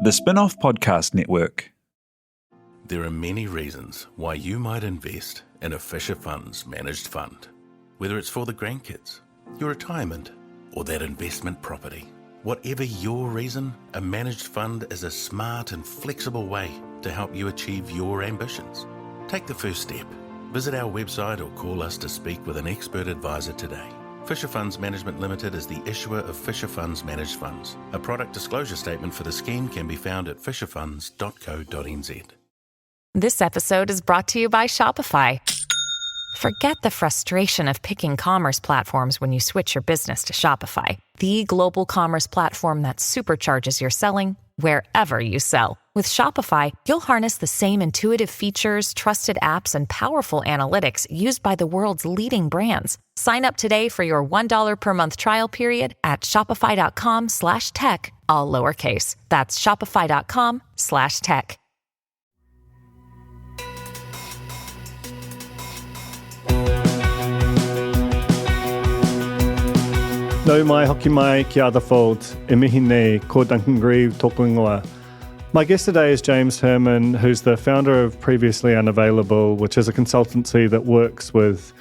The Spin-off Podcast Network. There are many reasons why you might invest in a Fisher Funds managed fund, whether it's for the grandkids, your retirement, or that investment property. Whatever your reason, a managed fund is a smart and flexible way to help you achieve your ambitions. Take the first step. Visit our website or call us to speak with an expert advisor today. Fisher Funds Management Limited is the issuer of Fisher Funds Managed Funds. A product disclosure statement for the scheme can be found at fisherfunds.co.nz. This episode is brought to you by Shopify. Forget the frustration of picking commerce platforms when you switch your business to Shopify, the global commerce platform that supercharges your selling wherever you sell. With Shopify, you'll harness the same intuitive features, trusted apps, and powerful analytics used by the world's leading brands. Sign up today for your $1 per month trial period at shopify.com/tech, all lowercase. That's shopify.com/tech. Nau mai hoki mai ki Otherfold, e mihi nei ko Duncan Grieve tōku ingoa. My guest today is James Hurman, who's the founder of Previously Unavailable, which is a consultancy that works with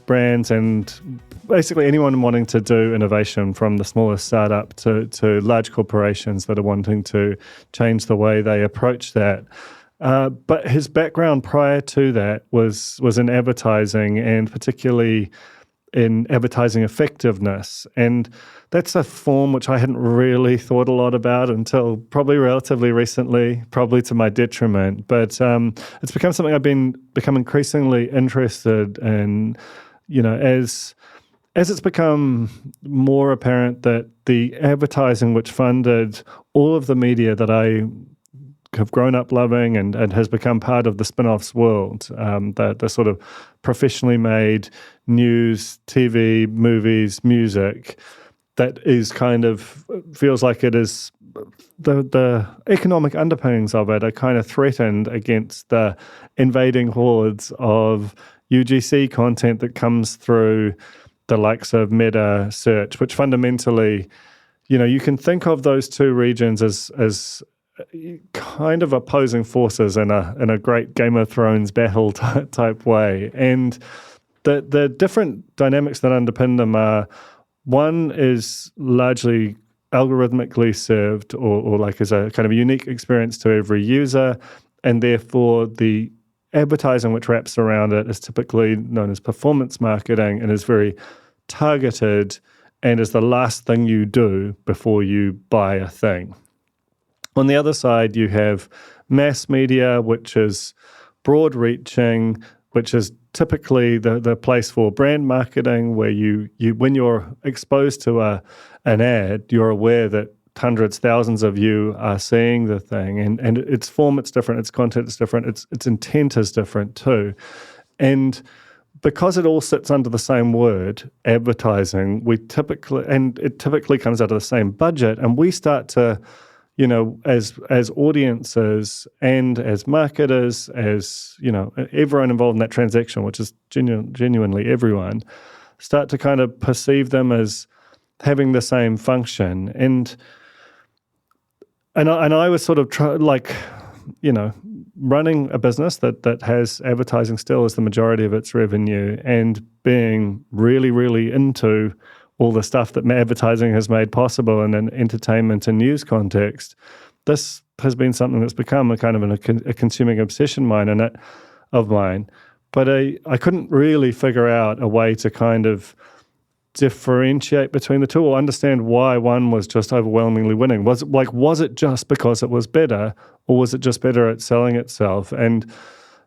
brands and basically anyone wanting to do innovation, from the smallest startup to large corporations that are wanting to change the way they approach that. But his background prior to that was in advertising, and particularly in advertising effectiveness. And that's a form which I hadn't really thought a lot about until probably relatively recently, probably to my detriment. But it's become something I've become increasingly interested in, as it's become more apparent that the advertising which funded all of the media that I have grown up loving and has become part of the spin-offs world, the sort of professionally made news, TV, movies, music, that is kind of, feels like it is, the economic underpinnings of it are kind of threatened against the invading hordes of UGC content that comes through the likes of meta search, which fundamentally, you can think of those two regions as kind of opposing forces in a great Game of Thrones battle type way. And the different dynamics that underpin them are, one is largely algorithmically served or like as a kind of a unique experience to every user, and therefore the advertising which wraps around it is typically known as performance marketing and is very targeted and is the last thing you do before you buy a thing. On the other side, you have mass media, which is broad-reaching, which is typically the place for brand marketing, where you when you're exposed to an ad, you're aware that hundreds, thousands of you are seeing the thing, and its form, it's different, its content is different, its intent is different too. And because it all sits under the same word, advertising, it typically comes out of the same budget, and we start to, as audiences and as marketers, as, everyone involved in that transaction, which is genuinely everyone, start to kind of perceive them as having the same function. And I was sort of running a business that has advertising still as the majority of its revenue, and being really, really into all the stuff that advertising has made possible in an entertainment and news context. This has been something that's become a kind of a consuming obsession of mine. But I couldn't really figure out a way to kind of differentiate between the two or understand why one was just overwhelmingly winning. Was it just because it was better, or was it just better at selling itself? And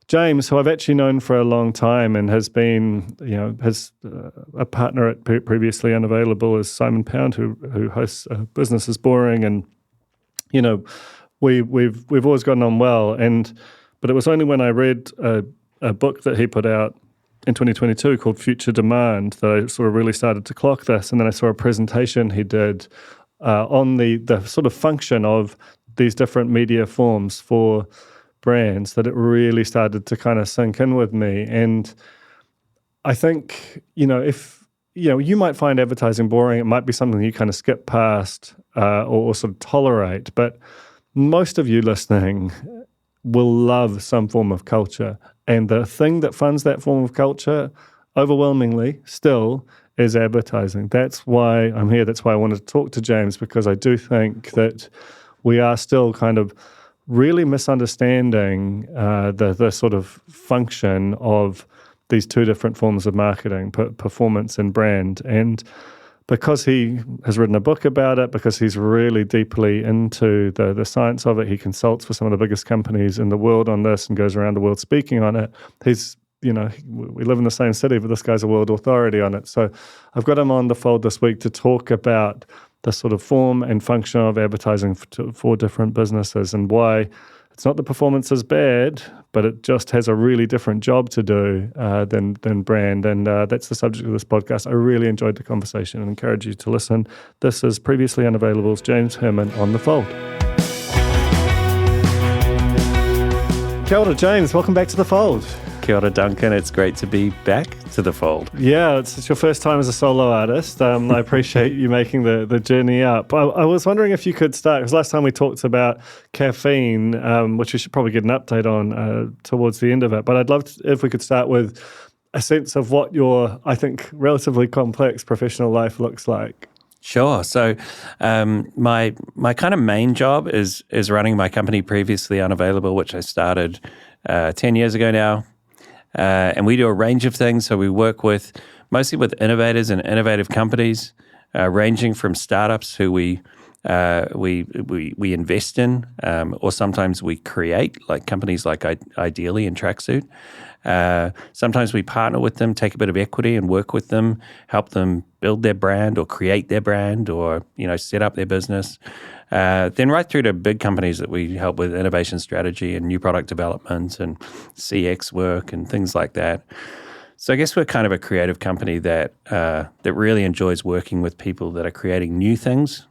James, who I've actually known for a long time and has been, a partner at Previously Unavailable, is Simon Pound, who hosts Business is Boring, and we've always gotten on well. But it was only when I read a book that he put out in 2022 called Future Demand that I sort of really started to clock this. And then I saw a presentation he did on the sort of function of these different media forms for brands, that it really started to kind of sink in with me. And I think, if, you might find advertising boring, it might be something you kind of skip past or sort of tolerate. But most of you listening will love some form of culture. And the thing that funds that form of culture, overwhelmingly still, is advertising. That's why I'm here. That's why I wanted to talk to James, because I do think that we are still kind of really misunderstanding the sort of function of these two different forms of marketing, performance and brand. And because he has written a book about it, because he's really deeply into the science of it, he consults for some of the biggest companies in the world on this and goes around the world speaking on it. He's, we live in the same city, but this guy's a world authority on it. So I've got him on the fold this week to talk about the sort of form and function of advertising for different businesses and why it's not that performance is bad, but it just has a really different job to do than brand. And that's the subject of this podcast. I really enjoyed the conversation and encourage you to listen. This is Previously Unavailable's James Hurman on the Fold. Kia ora, James. Welcome back to the Fold. Kia ora, Duncan. It's great to be back to the fold. Yeah, it's your first time as a solo artist. I appreciate you making the journey up. I was wondering if you could start, because last time we talked about caffeine, which we should probably get an update on towards the end of it. But I'd love if we could start with a sense of what your, I think, relatively complex professional life looks like. Sure. So my kind of main job is running my company Previously Unavailable, which I started 10 years ago now. And we do a range of things. So we work mostly with innovators and innovative companies, ranging from startups who we invest in, or sometimes we create, like companies like Ideally and Tracksuit. Sometimes we partner with them, take a bit of equity and work with them, help them build their brand or create their brand or, set up their business. Then right through to big companies that we help with innovation strategy and new product development and CX work and things like that. So I guess we're kind of a creative company that really enjoys working with people that are creating new things.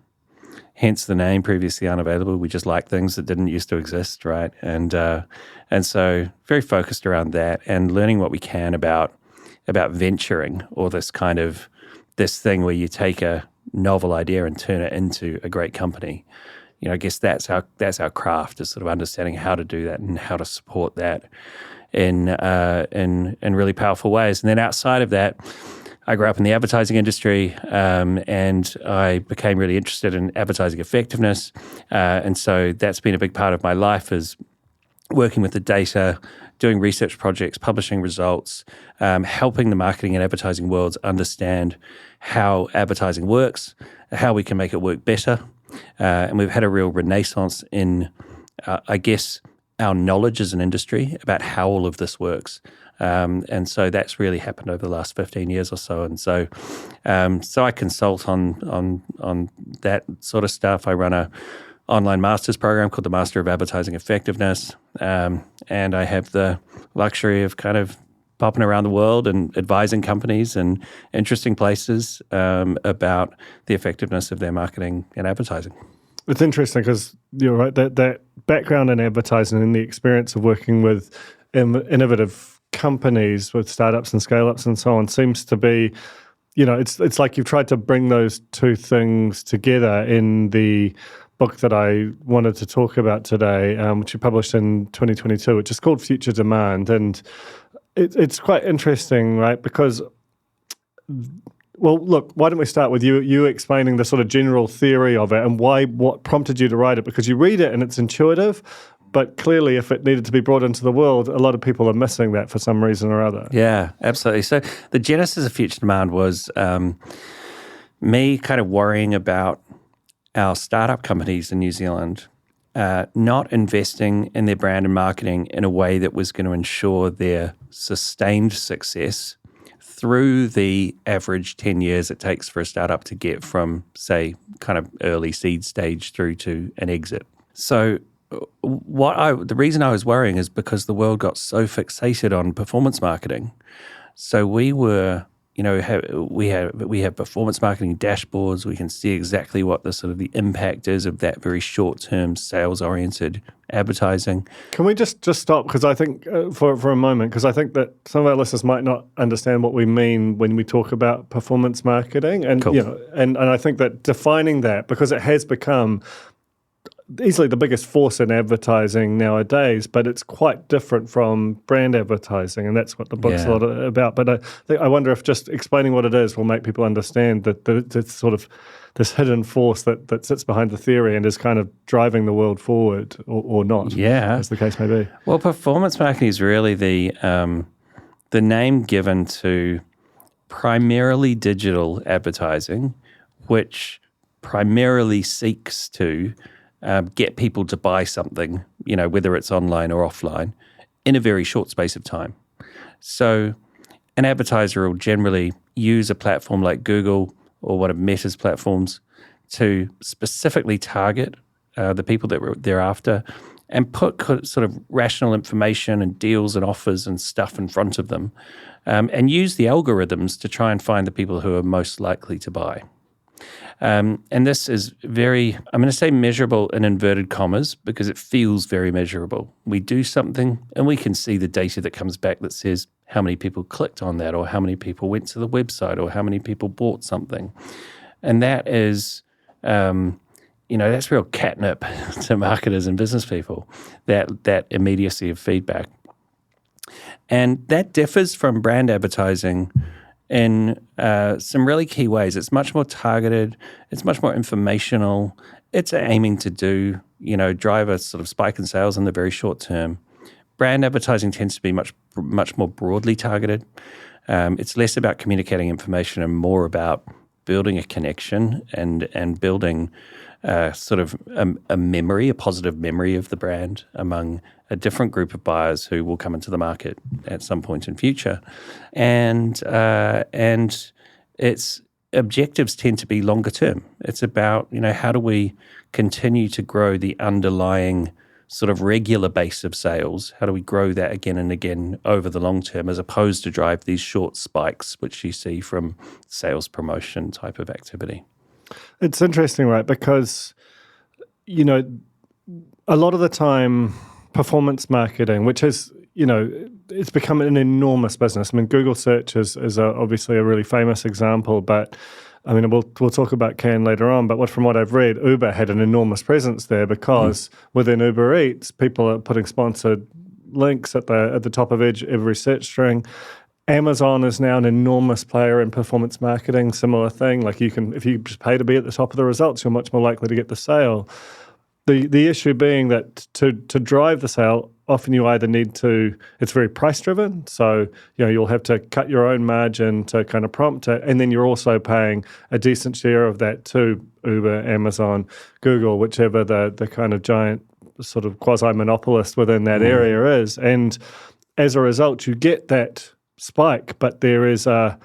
Hence the name Previously Unavailable. We just like things that didn't used to exist, right? And so very focused around that and learning what we can about venturing, or this thing where you take a novel idea and turn it into a great company. I guess that's our craft, is sort of understanding how to do that and how to support that in really powerful ways. And then outside of that, I grew up in the advertising industry, and I became really interested in advertising effectiveness. And so that's been a big part of my life, is working with the data, doing research projects, publishing results, helping the marketing and advertising worlds understand how advertising works, how we can make it work better. And we've had a real renaissance in, I guess, our knowledge as an industry about how all of this works. And so that's really happened over the last 15 years or so. And so I consult on that sort of stuff. I run a online master's program called the Master of Advertising Effectiveness. And I have the luxury of kind of popping around the world and advising companies in interesting places about the effectiveness of their marketing and advertising. It's interesting because you're right, that background in advertising and the experience of working with innovative companies, with startups and scale-ups and so on, seems to be, it's like you've tried to bring those two things together in the book that I wanted to talk about today, which you published in 2022, which is called Future Demand. And it's quite interesting, right? Because, well, look, why don't we start with you explaining the sort of general theory of it and what prompted you to write it? Because you read it and it's intuitive, but clearly if it needed to be brought into the world, a lot of people are missing that for some reason or other. Yeah, absolutely. So the genesis of Future Demand was me kind of worrying about our startup companies in New Zealand not investing in their brand and marketing in a way that was going to ensure their sustained success through the average 10 years it takes for a startup to get from, say, kind of early seed stage through to an exit. So the reason I was worrying is because the world got so fixated on performance marketing. So we were, we have performance marketing dashboards. We can see exactly what the sort of the impact is of that very short-term sales-oriented advertising. Can we just stop? Because I think for a moment, because I think that some of our listeners might not understand what we mean when we talk about performance marketing, and cool. and I think that defining that, because it has become easily the biggest force in advertising nowadays, but it's quite different from brand advertising, and that's what the book's a lot about. But I wonder if just explaining what it is will make people understand that it's sort of this hidden force that sits behind the theory and is kind of driving the world forward, or not, as the case may be. Well, performance marketing is really the name given to primarily digital advertising, which primarily seeks to get people to buy something, whether it's online or offline, in a very short space of time. So an advertiser will generally use a platform like Google or one of Meta's platforms to specifically target the people that they're after and put sort of rational information and deals and offers and stuff in front of them, and use the algorithms to try and find the people who are most likely to buy. And this is very, I'm going to say measurable in inverted commas because it feels very measurable. We do something and we can see the data that comes back that says how many people clicked on that, or how many people went to the website, or how many people bought something. And that is, that's real catnip to marketers and business people, that immediacy of feedback. And that differs from brand advertising in some really key ways. It's much more targeted. It's much more informational. It's aiming to drive a sort of spike in sales in the very short term. Brand advertising tends to be much more broadly targeted. It's less about communicating information and more about building a connection and building sort of a memory, a positive memory of the brand among a different group of buyers who will come into the market at some point in future. And its objectives tend to be longer term. It's about, how do we continue to grow the underlying sort of regular base of sales? How do we grow that again and again over the long term, as opposed to drive these short spikes, which you see from sales promotion type of activity? It's interesting, right? Because, a lot of the time, performance marketing, which is, it's become an enormous business. I mean, Google search is obviously a really famous example, but I mean, we'll talk about Can later on, but from what I've read, Uber had an enormous presence there because within Uber Eats, people are putting sponsored links at the top of every search string. Amazon is now an enormous player in performance marketing, similar thing. Like if you just pay to be at the top of the results, you're much more likely to get the sale. The issue being that to drive the sale, often you either need to, it's very price driven. So, you'll have to cut your own margin to kind of prompt it. And then you're also paying a decent share of that to Uber, Amazon, Google, whichever the kind of giant sort of quasi-monopolist within that area is. And as a result, you get that spike, but there is the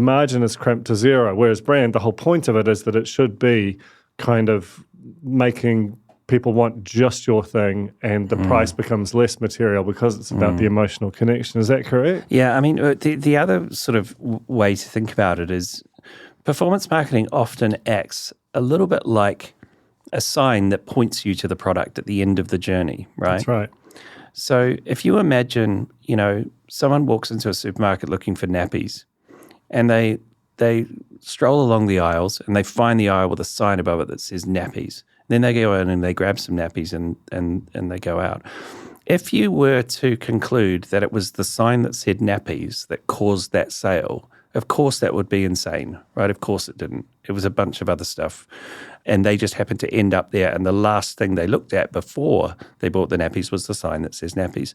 margin is crimped to zero. Whereas brand, the whole point of it is that it should be kind of making people want just your thing, and the price becomes less material because it's about the emotional connection. Is that correct? Yeah, I mean, the other sort of way to think about it is performance marketing often acts a little bit like a sign that points you to the product at the end of the journey, right? That's right. So if you imagine, someone walks into a supermarket looking for nappies, and they stroll along the aisles and they find the aisle with a sign above it that says nappies. Then they go in and they grab some nappies and they go out. If you were to conclude that it was the sign that said nappies that caused that sale, of course that would be insane, right? Of course it didn't. It was a bunch of other stuff. And they just happened to end up there. And the last thing they looked at before they bought the nappies was the sign that says nappies.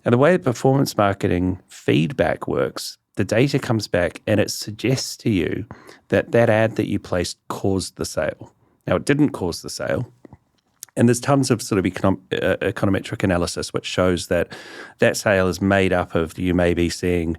And the way performance marketing feedback works, the data comes back and it suggests to you that ad that you placed caused the sale. Now, it didn't cause the sale. And there's tons of sort of econometric analysis which shows that sale is made up of you may be seeing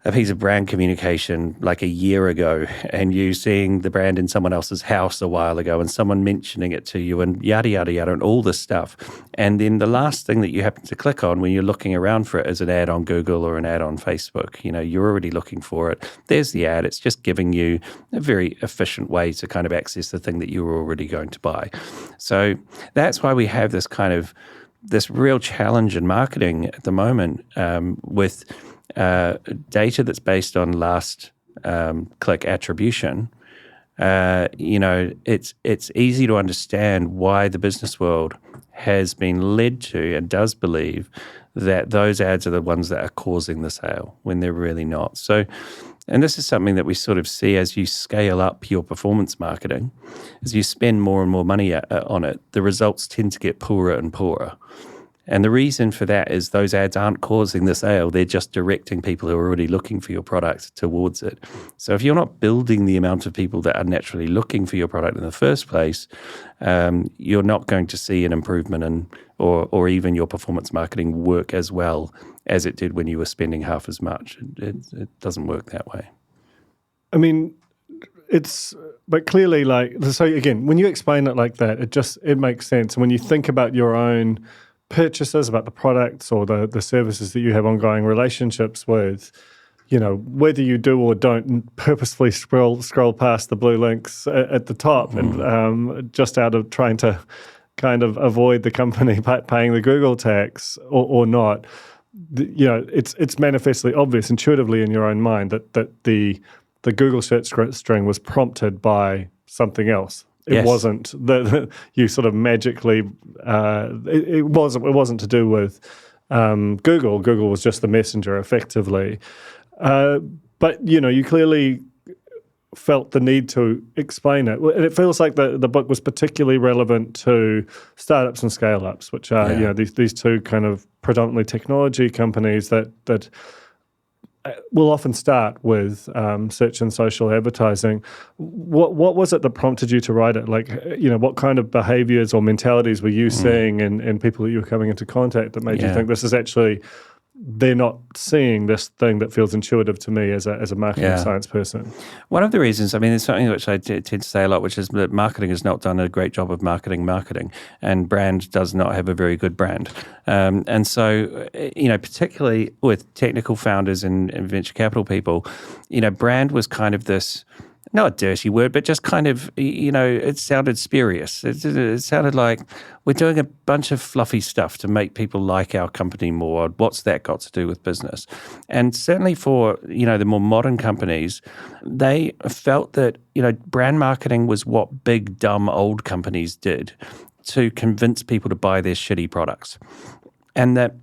a piece of brand communication like a year ago and you seeing the brand in someone else's house a while ago and someone mentioning it to you and yada, yada, yada, and all this stuff. And then the last thing that you happen to click on when you're looking around for it is an ad on Google or an ad on Facebook. You're already looking for it. There's the ad. It's just giving you a very efficient way to kind of access the thing that you were already going to buy. So that's why we have this real challenge in marketing at the moment with data that's based on last click attribution, it's easy to understand why the business world has been led to and does believe that those ads are the ones that are causing the sale when they're really not. So, and this is something that we sort of see as you scale up your performance marketing, as you spend more and more money on it, the results tend to get poorer and poorer. And the reason for that is those ads aren't causing the sale. They're just directing people who are already looking for your product towards it. So if you're not building the amount of people that are naturally looking for your product in the first place, you're not going to see an improvement in, or even your performance marketing work as well as it did when you were spending half as much. It doesn't work that way. I mean, but clearly, so again, when you explain it like that, it makes sense. And when you think about your own purchases, about the products or the services that you have ongoing relationships with, whether you do or don't purposefully scroll past the blue links at the top and just out of trying to kind of avoid the company paying the Google tax or not, it's manifestly obvious intuitively in your own mind that the Google search string was prompted by something else. It wasn't you sort of magically. It wasn't to do with Google. Google was just the messenger, effectively. But you clearly felt the need to explain it, and it feels like the book was particularly relevant to startups and scale-ups, which are these two kind of predominantly technology companies that will often start with search and social advertising. What was it that prompted you to write it? What kind of behaviors or mentalities were you seeing in people that you were coming into contact that made you think this is actually, they're not seeing this thing that feels intuitive to me as a marketing science person? One of the reasons, there's something which I tend to say a lot, which is that marketing has not done a great job of marketing, and brand does not have a very good brand. And so, particularly with technical founders and venture capital people, brand was kind of this, not a dirty word, but just kind of, it sounded spurious. It sounded like we're doing a bunch of fluffy stuff to make people like our company more. What's that got to do with business? And certainly for, the more modern companies, they felt that, brand marketing was what big, dumb, old companies did to convince people to buy their shitty products. And that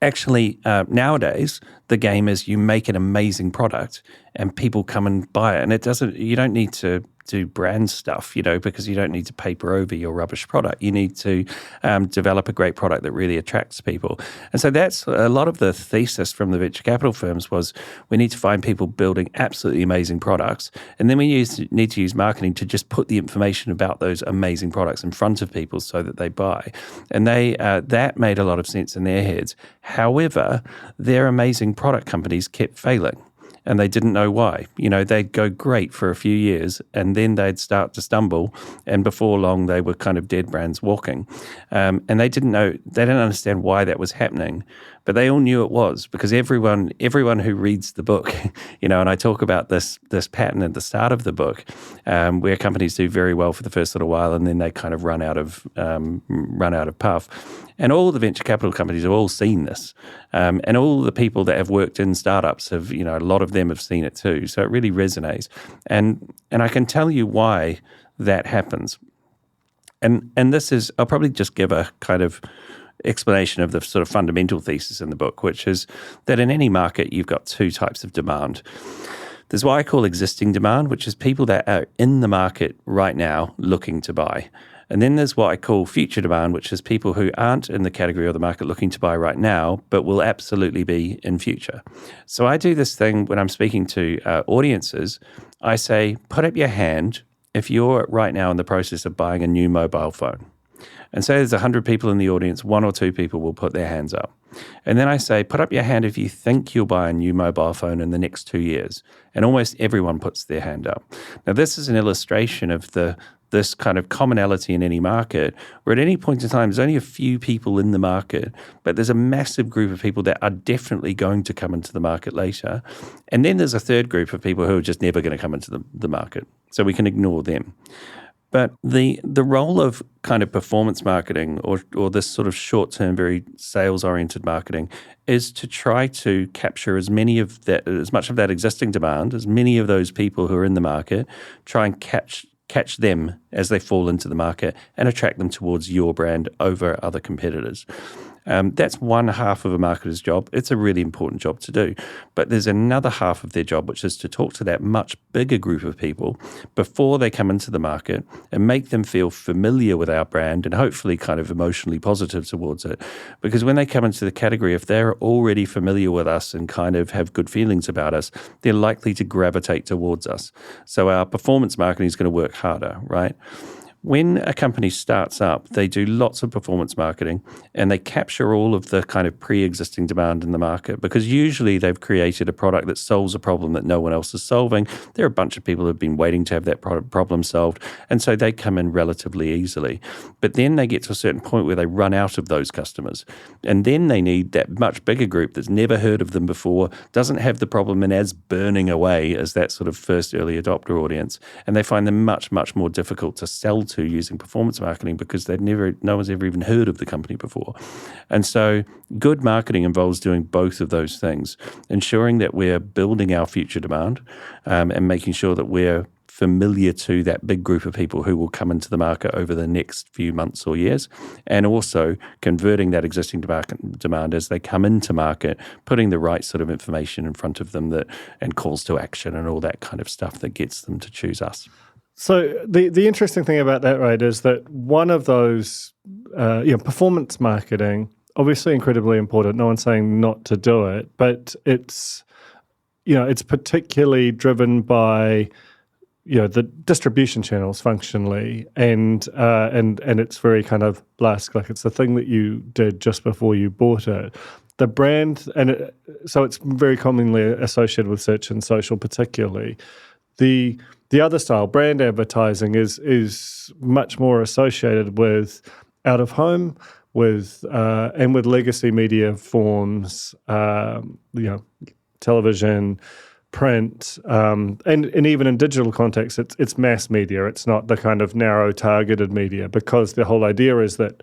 actually, nowadays, the game is you make an amazing product and people come and buy it. And you don't need to do brand stuff, because you don't need to paper over your rubbish product. You need to develop a great product that really attracts people. And so that's a lot of the thesis from the venture capital firms was we need to find people building absolutely amazing products. And then we need to use marketing to just put the information about those amazing products in front of people so that they buy. And that made a lot of sense in their heads. However, their amazing product companies kept failing. And they didn't know why. They'd go great for a few years and then they'd start to stumble. And before long, they were kind of dead brands walking. And they didn't understand why that was happening. But they all knew it was because everyone who reads the book, and I talk about this pattern at the start of the book, where companies do very well for the first little while and then they kind of run out of puff. And all the venture capital companies have all seen this. And all the people that have worked in startups have, a lot of them have seen it too. So it really resonates. And I can tell you why that happens. And this is, I'll probably just give a kind of explanation of the sort of fundamental thesis in the book, which is that in any market, you've got two types of demand. There's what I call existing demand, which is people that are in the market right now looking to buy. And then there's what I call future demand, which is people who aren't in the category of the market looking to buy right now, but will absolutely be in future. So I do this thing when I'm speaking to audiences. I say, put up your hand if you're right now in the process of buying a new mobile phone. And say there's 100 people in the audience, 1 or 2 people will put their hands up. And then I say, put up your hand if you think you'll buy a new mobile phone in the next 2 years. And almost everyone puts their hand up. Now, this is an illustration of this kind of commonality in any market, where at any point in time, there's only a few people in the market, but there's a massive group of people that are definitely going to come into the market later. And then there's a third group of people who are just never going to come into the market. So we can ignore them. But the role of kind of performance marketing or this sort of short-term, very sales-oriented marketing is to try to capture as much of that existing demand, as many of those people who are in the market, try and catch them as they fall into the market and attract them towards your brand over other competitors. That's one half of a marketer's job. It's a really important job to do. But there's another half of their job, which is to talk to that much bigger group of people before they come into the market and make them feel familiar with our brand and hopefully kind of emotionally positive towards it. Because when they come into the category, if they're already familiar with us and kind of have good feelings about us, they're likely to gravitate towards us. So our performance marketing is going to work harder, right? When a company starts up, they do lots of performance marketing and they capture all of the kind of pre-existing demand in the market because usually they've created a product that solves a problem that no one else is solving. There are a bunch of people who have been waiting to have that problem solved, and so they come in relatively easily. But then they get to a certain point where they run out of those customers, and then they need that much bigger group that's never heard of them before, doesn't have the problem and as burning away as that sort of first early adopter audience, and they find them much, much more difficult to sell to using performance marketing because no one's ever even heard of the company before. And so good marketing involves doing both of those things, ensuring that we're building our future demand and making sure that we're familiar to that big group of people who will come into the market over the next few months or years, and also converting that existing demand as they come into market, putting the right sort of information in front of them and calls to action and all that kind of stuff that gets them to choose us. So the interesting thing about that, right, is that one of those, performance marketing, obviously incredibly important. No one's saying not to do it, but it's particularly driven by, the distribution channels functionally, and it's very kind of like it's the thing that you did just before you bought it. The brand, so it's very commonly associated with search and social, particularly. The other style, brand advertising, is much more associated with out of home, with legacy media forms, television, print, and even in digital context, it's mass media. It's not the kind of narrow targeted media, because the whole idea is that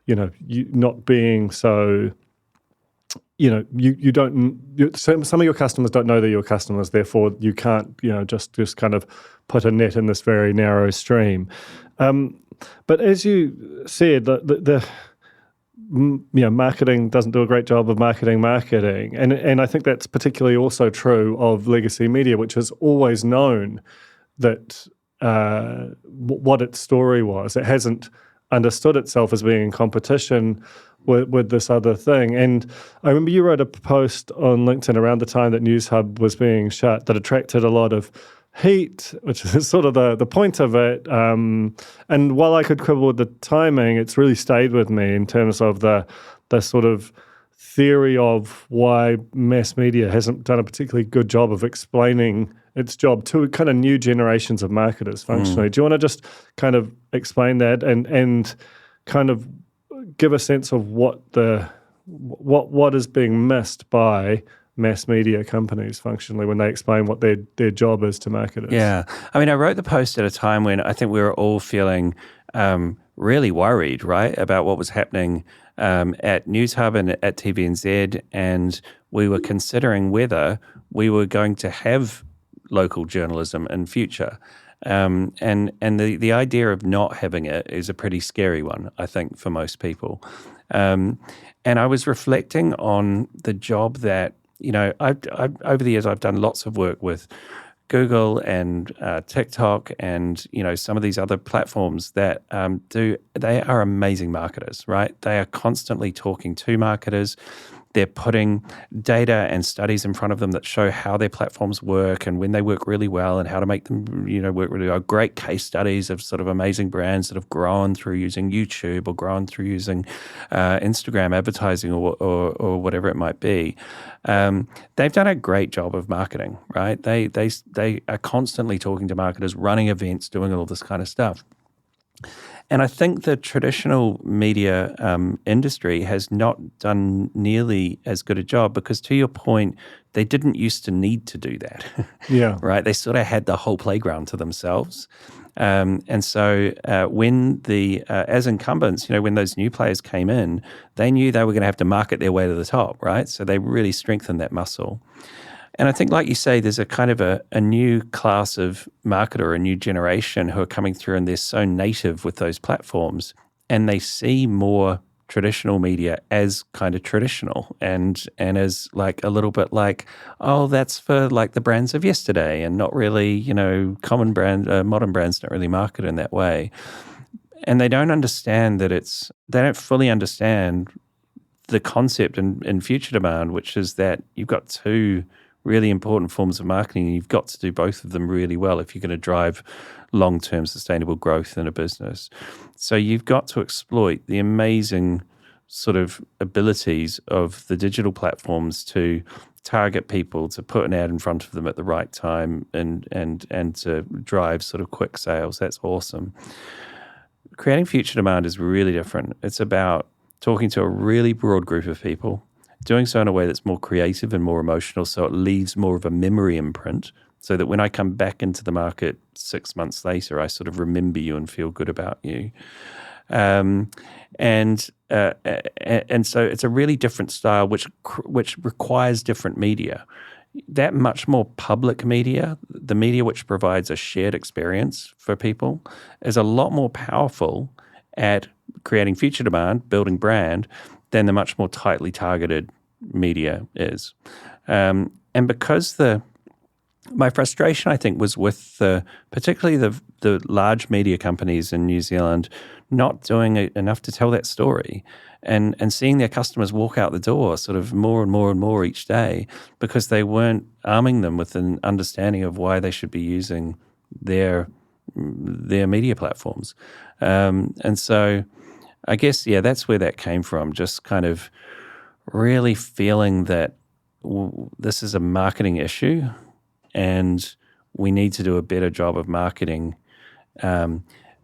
you not being so. You don't. Some of your customers don't know they're your customers. Therefore, you can't. Just kind of put a net in this very narrow stream. But as you said, the marketing doesn't do a great job of marketing, and I think that's particularly also true of legacy media, which has always known that what its story was. It hasn't understood itself as being in competition with this other thing. And I remember you wrote a post on LinkedIn around the time that NewsHub was being shut that attracted a lot of heat, which is sort of the point of it. And while I could quibble with the timing, it's really stayed with me in terms of the sort of theory of why mass media hasn't done a particularly good job of explaining its job to kind of new generations of marketers functionally. Do you want to just kind of explain that and kind of give a sense of what is being missed by mass media companies functionally when they explain what their job is to marketers? Yeah. I mean, I wrote the post at a time when I think we were all feeling really worried, right, about what was happening at NewsHub and at TVNZ, and we were considering whether we were going to have local journalism in future. And the idea of not having it is a pretty scary one, I think, for most people. And I was reflecting on the job that, I've over the years, I've done lots of work with Google and TikTok and, some of these other platforms that they are amazing marketers, right? They are constantly talking to marketers. They're putting data and studies in front of them that show how their platforms work and when they work really well and how to make them, work really well. Great case studies of sort of amazing brands that have grown through using YouTube or grown through using Instagram advertising or whatever it might be. They've done a great job of marketing, right? They are constantly talking to marketers, running events, doing all this kind of stuff. And I think the traditional media industry has not done nearly as good a job because, to your point, they didn't used to need to do that. Yeah. Right? They sort of had the whole playground to themselves. And so when as incumbents, when those new players came in, they knew they were going to have to market their way to the top, right? So they really strengthened that muscle. And I think, like you say, there's a kind of a new class of marketer, a new generation who are coming through, and they're so native with those platforms, and they see more traditional media as kind of traditional and as like a little bit like, oh, that's for like the brands of yesterday and not really, common modern brands don't really market in that way. And they don't understand that they don't fully understand the concept in future demand, which is that you've got two really important forms of marketing, and you've got to do both of them really well if you're going to drive long-term sustainable growth in a business. So you've got to exploit the amazing sort of abilities of the digital platforms to target people, to put an ad in front of them at the right time and to drive sort of quick sales. That's awesome. Creating future demand is really different. It's about talking to a really broad group of people, doing so in a way that's more creative and more emotional, so it leaves more of a memory imprint, so that when I come back into the market 6 months later, I sort of remember you and feel good about you. And so it's a really different style, which requires different media. That much more public media, the media which provides a shared experience for people, is a lot more powerful at creating future demand, building brand, than the much more tightly targeted media is. And because my frustration, I think, was with particularly the large media companies in New Zealand not doing enough to tell that story and seeing their customers walk out the door sort of more and more and more each day because they weren't arming them with an understanding of why they should be using their media platforms. And so I guess, that's where that came from, just kind of really feeling that this is a marketing issue and we need to do a better job of marketing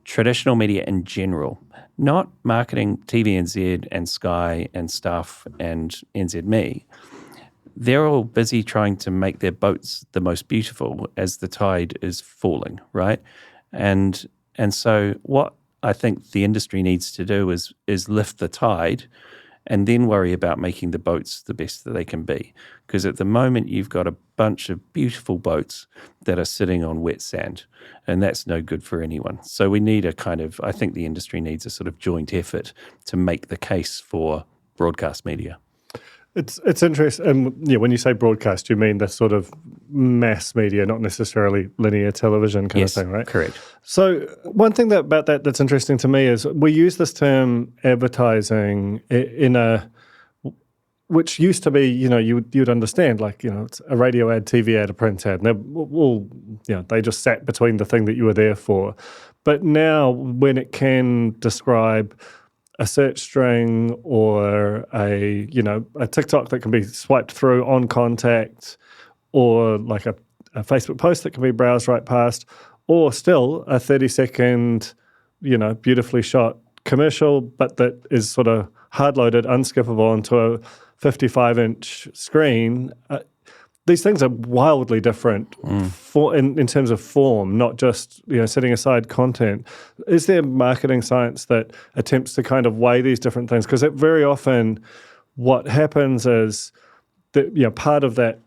traditional media in general, not marketing TVNZ and Sky and Stuff and NZME. They're all busy trying to make their boats the most beautiful as the tide is falling, right? And so what I think the industry needs to do is lift the tide and then worry about making the boats the best that they can be. Because at the moment, you've got a bunch of beautiful boats that are sitting on wet sand, and that's no good for anyone. So we need I think the industry needs a sort of joint effort to make the case for broadcast media. It's interesting. And when you say broadcast, you mean the sort of mass media, not necessarily linear television kind of thing, right? Correct. So one thing about that that's interesting to me is we use this term advertising which used to be, you'd understand, like, it's a radio ad, TV ad, a print ad. And they just sat between the thing that you were there for. But now when it can describe a search string or a TikTok that can be swiped through on contact, or like a Facebook post that can be browsed right past, or still a 30-second, beautifully shot commercial, but that is sort of hard-loaded, unskippable onto a 55-inch screen. These things are wildly different in terms of form, not just setting aside content. Is there marketing science that attempts to kind of weigh these different things? Because very often, what happens is that part of that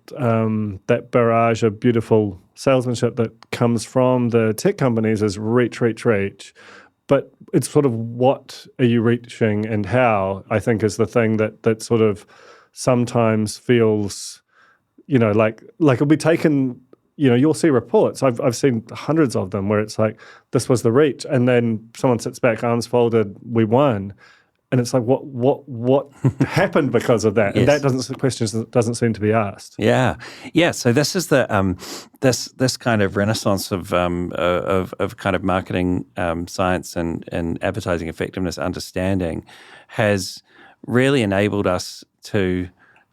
barrage of beautiful salesmanship that comes from the tech companies is reach. But it's sort of what are you reaching and how, I think, is the thing that sort of sometimes feels, like it'll be taken, you'll see reports. I've seen hundreds of them where it's like, this was the reach. And then someone sits back, arms folded, we won. And it's like, what happened because of that? Yes. And that questions doesn't seem to be asked. Yeah. So this is the this kind of renaissance of kind of marketing science and advertising effectiveness understanding has really enabled us to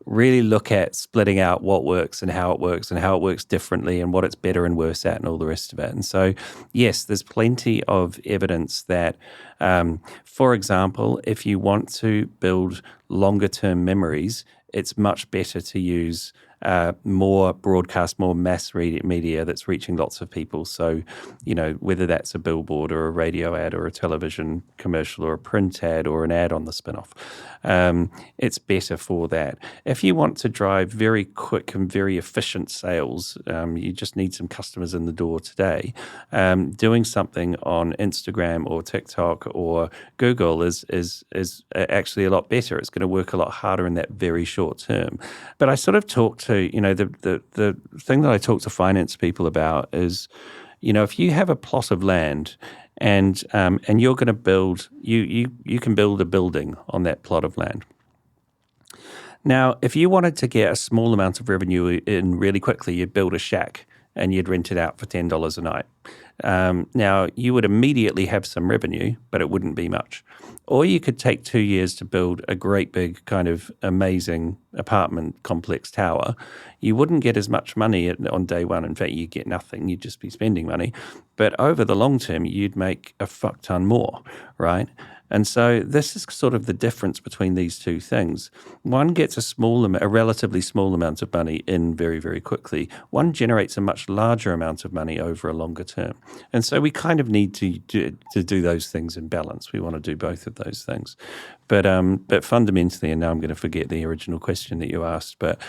really look at splitting out what works and how it works differently and what it's better and worse at and all the rest of it. And so, yes, there's plenty of evidence that, for example, if you want to build longer term memories, it's much better to use more broadcast, more mass media that's reaching lots of people. So, whether that's a billboard or a radio ad or a television commercial or a print ad or an ad on the spin-off, it's better for that. If you want to drive very quick and very efficient sales, you just need some customers in the door today. Doing something on Instagram or TikTok or Google is actually a lot better. It's going to work a lot harder in that very short term. But I sort of talk to, the thing that I talk to finance people about is, if you have a plot of land and you're going to build, you can build a building on that plot of land. Now, if you wanted to get a small amount of revenue in really quickly, you'd build a shack and you'd rent it out for $10 a night. Now, you would immediately have some revenue, but it wouldn't be much. Or you could take 2 years to build a great big kind of amazing apartment complex tower. You wouldn't get as much money on day one. In fact, you'd get nothing. You'd just be spending money. But over the long term, you'd make a fuck ton more, right? And so this is sort of the difference between these two things. One gets a relatively small amount of money in very, very quickly. One generates a much larger amount of money over a longer term. And so we kind of need to do those things in balance. We want to do both of those things. But fundamentally, and now I'm going to forget the original question that you asked, but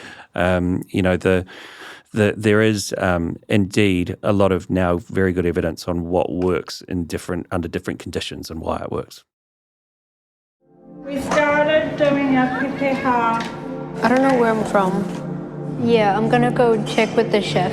there is indeed a lot of now very good evidence on what works under different conditions and why it works. We started doing a PPH. I don't know where I'm from. Yeah, I'm gonna go check with the chef.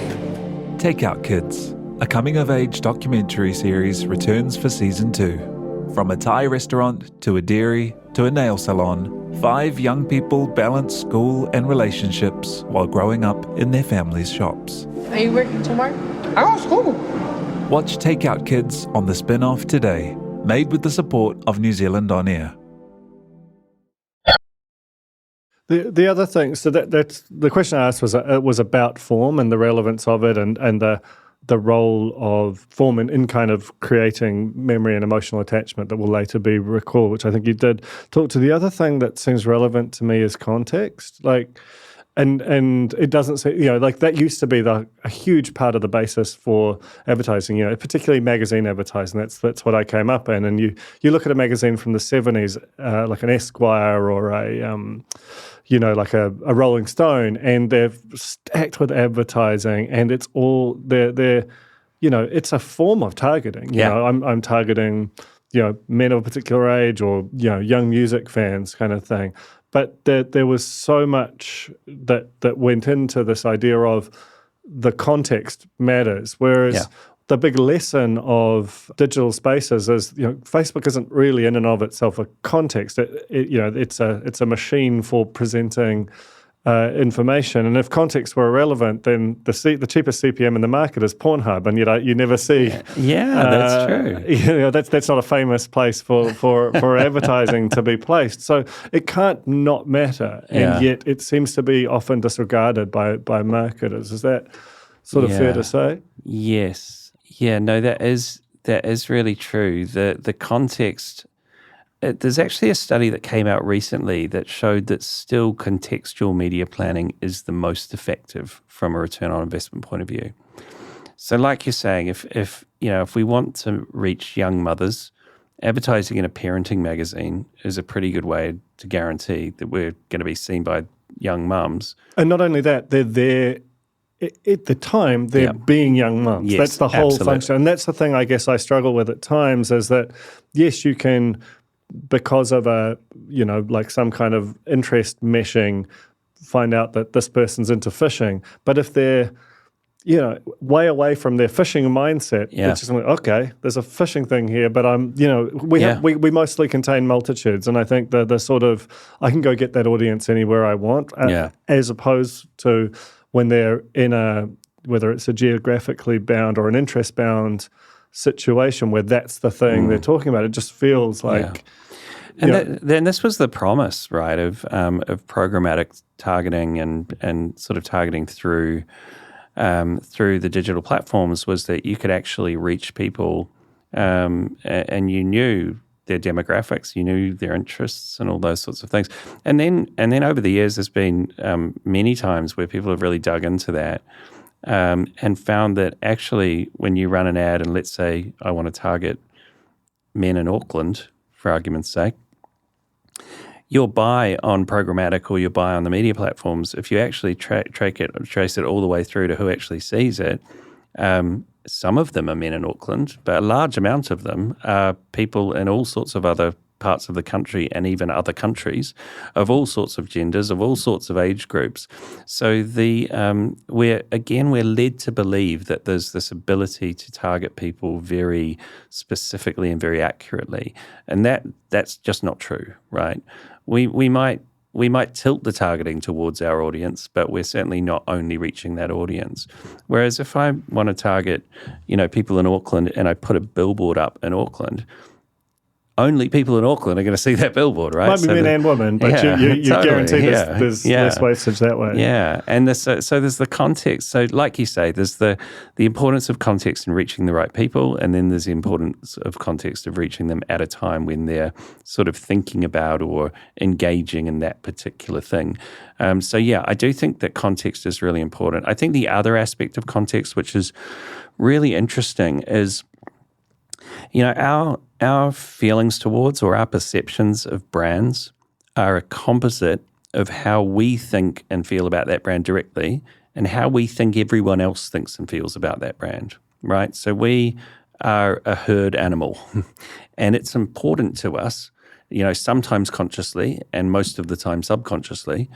Takeout Kids, a coming-of-age documentary series, returns for Season 2. From a Thai restaurant to a dairy to a nail salon, 5 young people balance school and relationships while growing up in their families' shops. Are you working tomorrow? Oh, school. Watch Takeout Kids on the spin-off today, made with the support of New Zealand On Air. The other thing, so that's the question I asked was about form and the relevance of it and the role of form in kind of creating memory and emotional attachment that will later be recalled, which I think you did talk to. The other thing that seems relevant to me is context, and it doesn't say, that used to be a huge part of the basis for advertising, particularly magazine advertising. That's what I came up in. And you look at a magazine from the 70s, like an Esquire or like a Rolling Stone, and they're stacked with advertising, and it's all they're it's a form of targeting. I'm targeting men of a particular age or young music fans kind of thing. But there was so much that went into this idea of the context matters, whereas the big lesson of digital spaces is, Facebook isn't really in and of itself a context. It's a machine for presenting information, and if context were irrelevant, then the cheapest CPM in the market is Pornhub, and you never see. That's true. That's not a famous place for advertising to be placed. So it can't not matter, and yet it seems to be often disregarded by marketers. Is that sort of fair to say? Yes. Yeah. No, that is really true. The context. There's actually a study that came out recently that showed that still contextual media planning is the most effective from a return on investment point of view. So like you're saying, if we want to reach young mothers, advertising in a parenting magazine is a pretty good way to guarantee that we're going to be seen by young mums. And not only that, they're there at the time, they're being young mums. Yes, that's the whole absolutely. function. And that's the thing I guess I struggle with at times is that, yes, you can, because of some kind of interest meshing, find out that this person's into fishing. But if they're, way away from their fishing mindset, it's just like, okay, there's a fishing thing here, but we mostly contain multitudes. And I think the sort of, I can go get that audience anywhere I want, as opposed to when they're in whether it's a geographically bound or an interest bound situation where that's the thing they're talking about. It just feels like And then this was the promise, right, of programmatic targeting and sort of targeting through the digital platforms, was that you could actually reach people, and you knew their demographics, you knew their interests, and all those sorts of things. And then over the years, there's been many times where people have really dug into that. And found that actually when you run an ad, and let's say I want to target men in Auckland, for argument's sake, your buy on programmatic or your buy on the media platforms, if you actually trace it all the way through to who actually sees it, some of them are men in Auckland, but a large amount of them are people in all sorts of other parts of the country and even other countries, of all sorts of genders, of all sorts of age groups. So we're led to believe that there's this ability to target people very specifically and very accurately, and that's just not true, right? We might tilt the targeting towards our audience, but we're certainly not only reaching that audience. Whereas if I want to target, people in Auckland, and I put a billboard up in Auckland, only people in Auckland are going to see that billboard, right? Might be men and women, but you totally, guarantee there's less wastage that way. Yeah, and so there's the context. So like you say, there's the importance of context in reaching the right people, and then there's the importance of context of reaching them at a time when they're sort of thinking about or engaging in that particular thing. I do think that context is really important. I think the other aspect of context, which is really interesting, is our feelings towards, or our perceptions of brands, are a composite of how we think and feel about that brand directly, and how we think everyone else thinks and feels about that brand, right? So we are a herd animal, and it's important to us, sometimes consciously and most of the time subconsciously,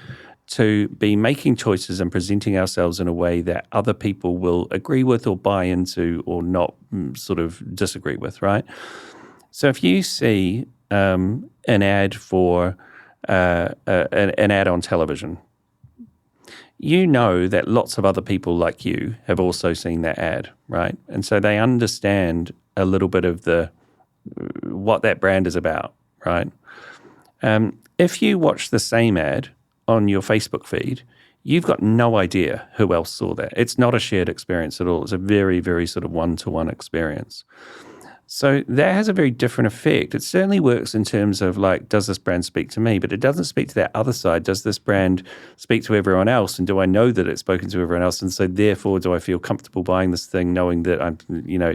to be making choices and presenting ourselves in a way that other people will agree with or buy into or not sort of disagree with, right? So if you see an ad for an ad on television, you know that lots of other people like you have also seen that ad, right? And so they understand a little bit of what that brand is about, right? If you watch the same ad on your Facebook feed, you've got no idea who else saw that. It's not a shared experience at all. It's a very, very sort of one-to-one experience. So that has a very different effect. It certainly works in terms of does this brand speak to me? But it doesn't speak to that other side. Does this brand speak to everyone else? And do I know that it's spoken to everyone else? And so therefore, do I feel comfortable buying this thing knowing that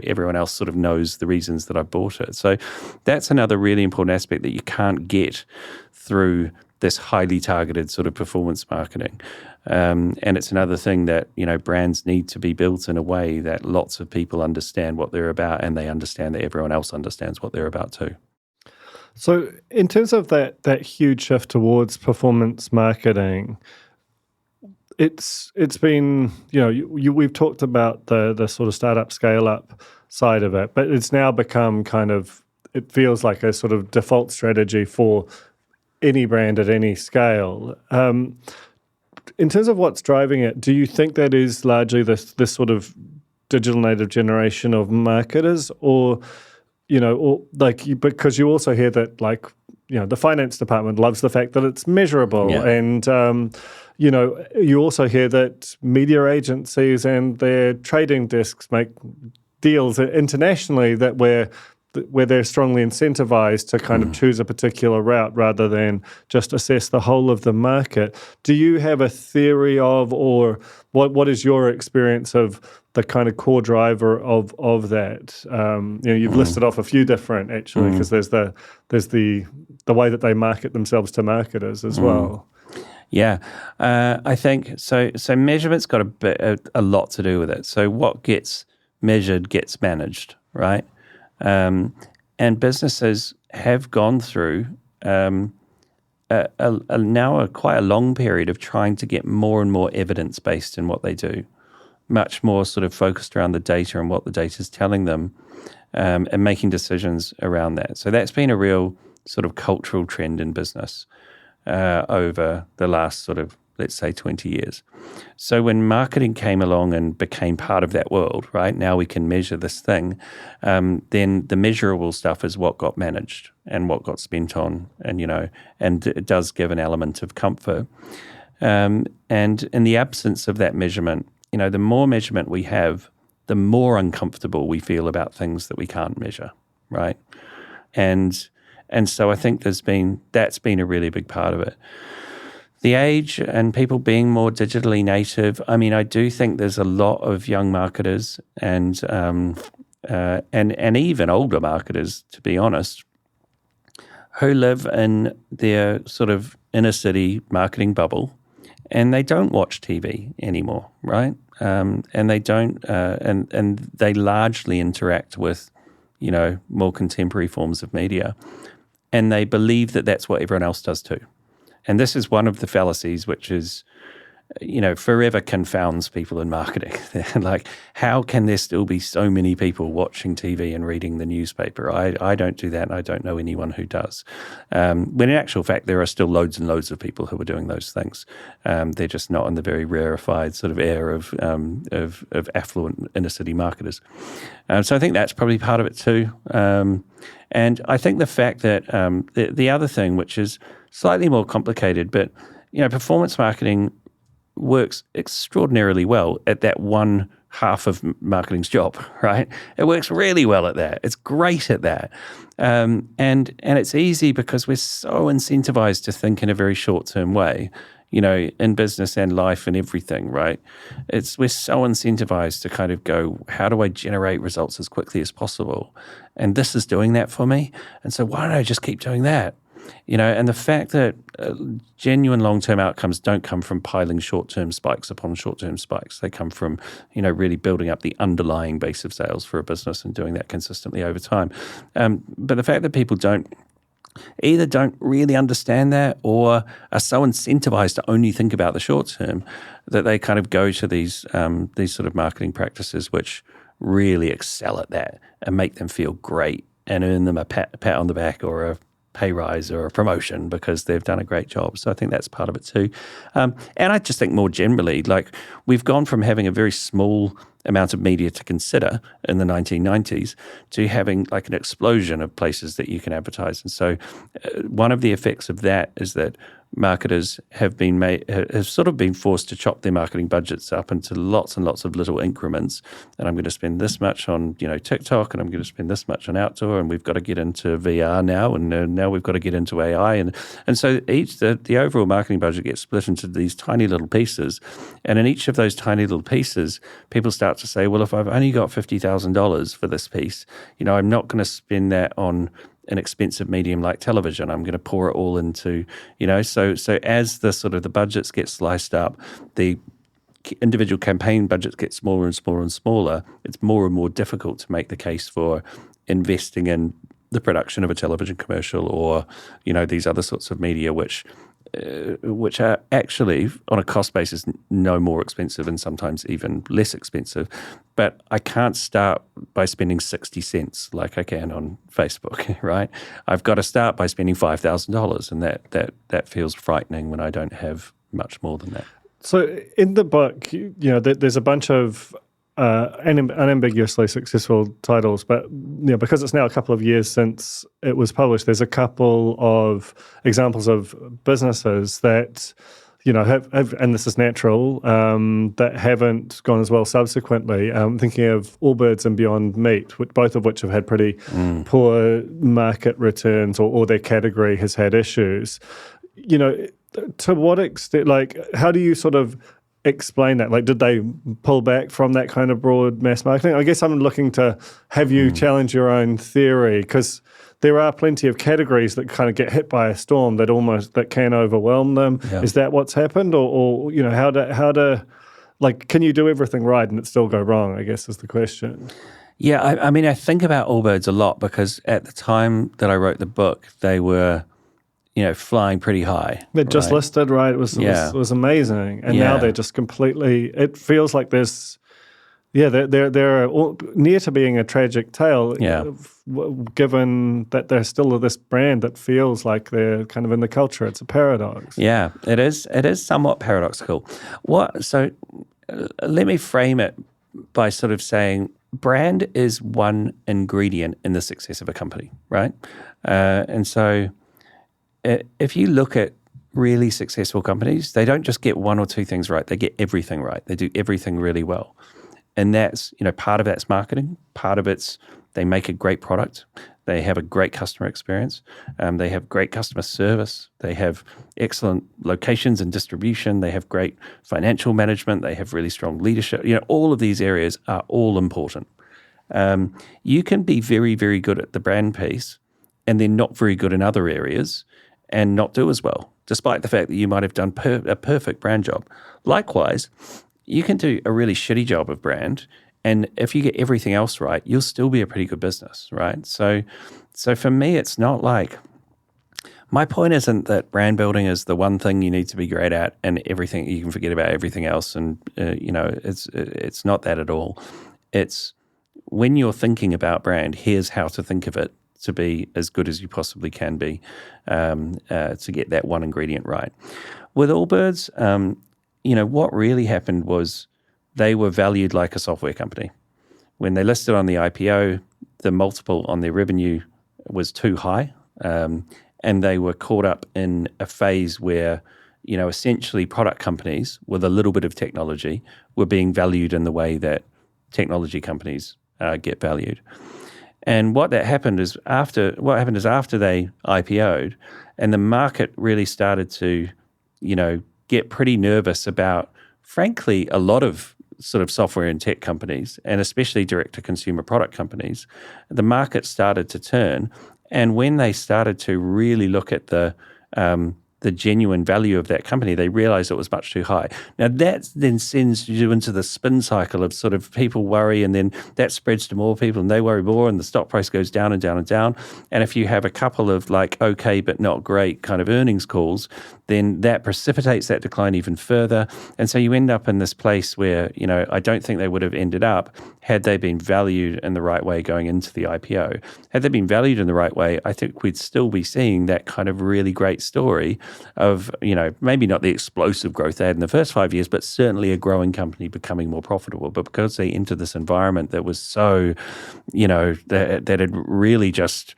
everyone else sort of knows the reasons that I bought it? So that's another really important aspect that you can't get through this highly targeted sort of performance marketing. And it's another thing that, brands need to be built in a way that lots of people understand what they're about, and they understand that everyone else understands what they're about too. So in terms of that huge shift towards performance marketing, it's been, we've talked about the sort of startup scale up side of it, but it's now become it feels like a sort of default strategy for any brand at any scale. In terms of what's driving it, do you think that is largely this sort of digital native generation of marketers, or because you also hear that the finance department loves the fact that it's measurable, and you also hear that media agencies and their trading desks make deals internationally where they're strongly incentivized to kind of choose a particular route rather than just assess the whole of the market. Do you have a theory of, or what is your experience of the kind of core driver of that? You've listed off a few different, actually, because there's the way that they market themselves to marketers as well. Yeah, I think so. So measurement's got a lot to do with it. So what gets measured gets managed, right? And businesses have gone through quite a long period of trying to get more and more evidence-based in what they do, much more sort of focused around the data and what the data is telling them, and making decisions around that. So that's been a real sort of cultural trend in business over the last sort of, let's say 20 years. So when marketing came along and became part of that world, right, now we can measure this thing, then the measurable stuff is what got managed and what got spent on, and it does give an element of comfort. And in the absence of that measurement, the more measurement we have, the more uncomfortable we feel about things that we can't measure, right? And so I think that's been a really big part of it. The age and people being more digitally native. I mean, I do think there's a lot of young marketers and even older marketers, to be honest, who live in their sort of inner city marketing bubble, and they don't watch TV anymore, right? And they don't, and they largely interact with, more contemporary forms of media, and they believe that that's what everyone else does too. And this is one of the fallacies which is, forever confounds people in marketing. They're like, how can there still be so many people watching TV and reading the newspaper? I don't do that, and I don't know anyone who does. When in actual fact, there are still loads and loads of people who are doing those things. They're just not in the very rarefied sort of air of affluent inner city marketers. So I think that's probably part of it too. And I think the fact that the other thing, which is slightly more complicated, but performance marketing works extraordinarily well at that one half of marketing's job, right? It works really well at that. It's great at that. And it's easy because we're so incentivized to think in a very short-term way, in business and life and everything, right? We're so incentivized to kind of go, how do I generate results as quickly as possible? And this is doing that for me. And so why don't I just keep doing that? And the fact that genuine long-term outcomes don't come from piling short-term spikes upon short-term spikes. They come from, really building up the underlying base of sales for a business and doing that consistently over time. But the fact that people don't really understand that, or are so incentivized to only think about the short term, that they kind of go to these sort of marketing practices which really excel at that and make them feel great and earn them a pat on the back or a pay rise or a promotion because they've done a great job. So I think that's part of it too. And I just think more generally, like, we've gone from having a very small amount of media to consider in the 1990s to having like an explosion of places that you can advertise. And so one of the effects of that is that marketers have sort of been forced to chop their marketing budgets up into lots and lots of little increments. And I'm going to spend this much on, TikTok, and I'm going to spend this much on outdoor, and we've got to get into VR now, and now we've got to get into AI. And so the overall marketing budget gets split into these tiny little pieces. And in each of those tiny little pieces, people start to say, well, if I've only got $50,000 for this piece, I'm not going to spend that on an expensive medium like television. I'm going to pour it all into, so as the budgets get sliced up, the individual campaign budgets get smaller and smaller and smaller. It's more and more difficult to make the case for investing in the production of a television commercial or, these other sorts of media, which are actually on a cost basis no more expensive and sometimes even less expensive. But I can't start by spending 60 cents like I can on Facebook, right? I've got to start by spending $5,000, and that feels frightening when I don't have much more than that. So in the book, there's a bunch of unambiguously successful titles, but because it's now a couple of years since it was published, there's a couple of examples of businesses that have, and this is natural, that haven't gone as well subsequently. Thinking of Allbirds and Beyond Meat, both of which have had pretty poor market returns, or their category has had issues. To what extent, how do you sort of explain that? Did they pull back from that kind of broad mass marketing? I guess I'm looking to have you challenge your own theory, because there are plenty of categories that kind of get hit by a storm that can overwhelm them. Yeah. Is that what's happened, or how to can you do everything right and it still go wrong, I guess is the question. Yeah, I mean, I think about Allbirds a lot because at the time that I wrote the book, they were flying pretty high. They're just listed, right? It was amazing. And now they're just completely, it feels like there's Yeah, they're all near to being a tragic tale, Yeah. given that they're still this brand that feels like they're kind of in the culture. It's a paradox. Yeah, it is. It is somewhat paradoxical. So let me frame it by sort of saying brand is one ingredient in the success of a company, right? And so if you look at really successful companies, they don't just get one or two things right. They get everything right. They do everything really well. And that's, part of that's marketing. Part of it's they make a great product. They have a great customer experience. They have great customer service. They have excellent locations and distribution. They have great financial management. They have really strong leadership. All of these areas are all important. You can be very, very good at the brand piece and then not very good in other areas and not do as well, despite the fact that you might have done a perfect brand job. Likewise, you can do a really shitty job of brand, and if you get everything else right, you'll still be a pretty good business, right? So for me, it's not like, my point isn't that brand building is the one thing you need to be great at, and everything you can forget about everything else, and it's not that at all. It's when you're thinking about brand, here's how to think of it to be as good as you possibly can be, to get that one ingredient right. With Allbirds, what really happened was they were valued like a software company. When they listed on the IPO, the multiple on their revenue was too high, and they were caught up in a phase where, essentially product companies with a little bit of technology were being valued in the way that technology companies get valued. And what happened is after they IPO'd, and the market really started to, get pretty nervous about, frankly, a lot of sort of software and tech companies, and especially direct-to-consumer product companies, the market started to turn. And when they started to really look at the genuine value of that company, they realized it was much too high. Now, that then sends you into the spin cycle of sort of people worry, and then that spreads to more people, and they worry more, and the stock price goes down and down and down. And if you have a couple of okay but not great kind of earnings calls, then that precipitates that decline even further. And so you end up in this place where, I don't think they would have ended up had they been valued in the right way going into the IPO. Had they been valued in the right way, I think we'd still be seeing that kind of really great story of, maybe not the explosive growth they had in the first 5 years, but certainly a growing company becoming more profitable. But because they entered this environment that was so, that had really just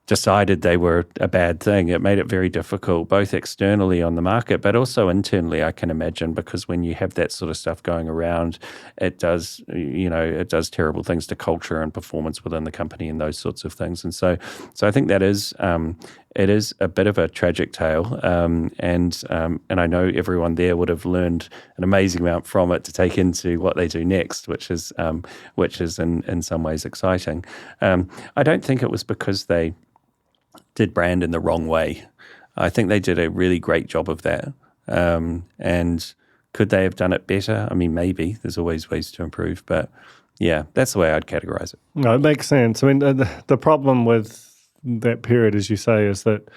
decided they were a bad thing, it made it very difficult, both externally on the market, but also internally, I can imagine, because when you have that sort of stuff going around, it does terrible things to culture and performance within the company and those sorts of things. And so I think that is, it is a bit of a tragic tale, and I know everyone there would have learned an amazing amount from it to take into what they do next, which is in some ways exciting. I don't think it was because they did brand in the wrong way. I think they did a really great job of that. And could they have done it better? I mean, maybe. There's always ways to improve, but yeah, that's the way I'd categorize it. No, it makes sense. I mean, the problem with that period, as you say, is that,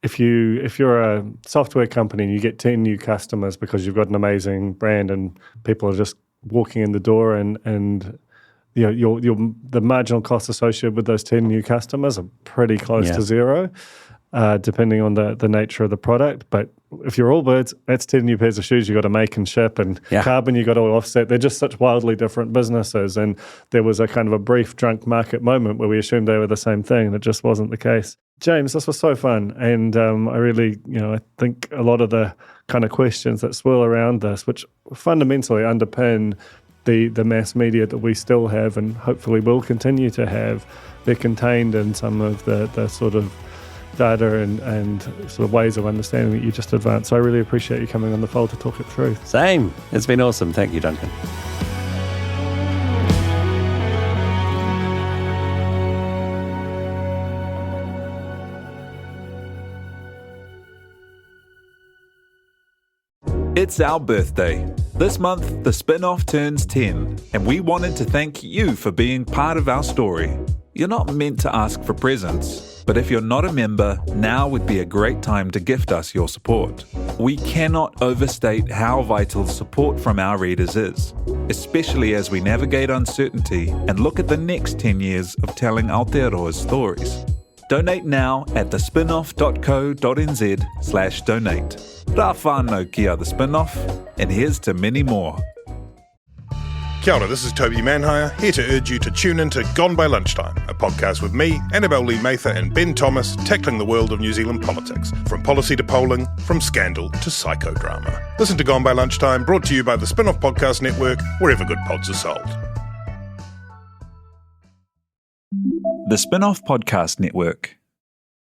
if you're a software company and you get 10 new customers because you've got an amazing brand and people are just walking in the door, and the marginal costs associated with those 10 new customers are pretty close to zero, depending on the nature of the product. But if you're Allbirds, that's 10 new pairs of shoes you got to make and ship, and carbon you got to offset. They're just such wildly different businesses. And there was a kind of a brief drunk market moment where we assumed they were the same thing, and it just wasn't the case. James, this was so fun. And I really, I think a lot of the kind of questions that swirl around this, which fundamentally underpin the mass media that we still have and hopefully will continue to have, they're contained in some of the sort of data and sort of ways of understanding that you just advanced. So I really appreciate you coming on the fold to talk it through. Same. It's been awesome. Thank you, Duncan. It's our birthday. This month, the spin-off turns 10, and we wanted to thank you for being part of our story. You're not meant to ask for presents, but if you're not a member, now would be a great time to gift us your support. We cannot overstate how vital support from our readers is. especially as we navigate uncertainty and look at the next 10 years of telling Aotearoa's stories. Donate now at thespinoff.co.nz/donate. Rā whānau ki a The Spinoff, and here's to many more. Kia ora, this is Toby Manhire, here to urge you to tune in to Gone by Lunchtime, a podcast with me, Annabelle Lee Mather and Ben Thomas, tackling the world of New Zealand politics, from policy to polling, from scandal to psychodrama. Listen to Gone by Lunchtime, brought to you by the Spinoff Podcast Network, wherever good pods are sold. The Spinoff Podcast Network.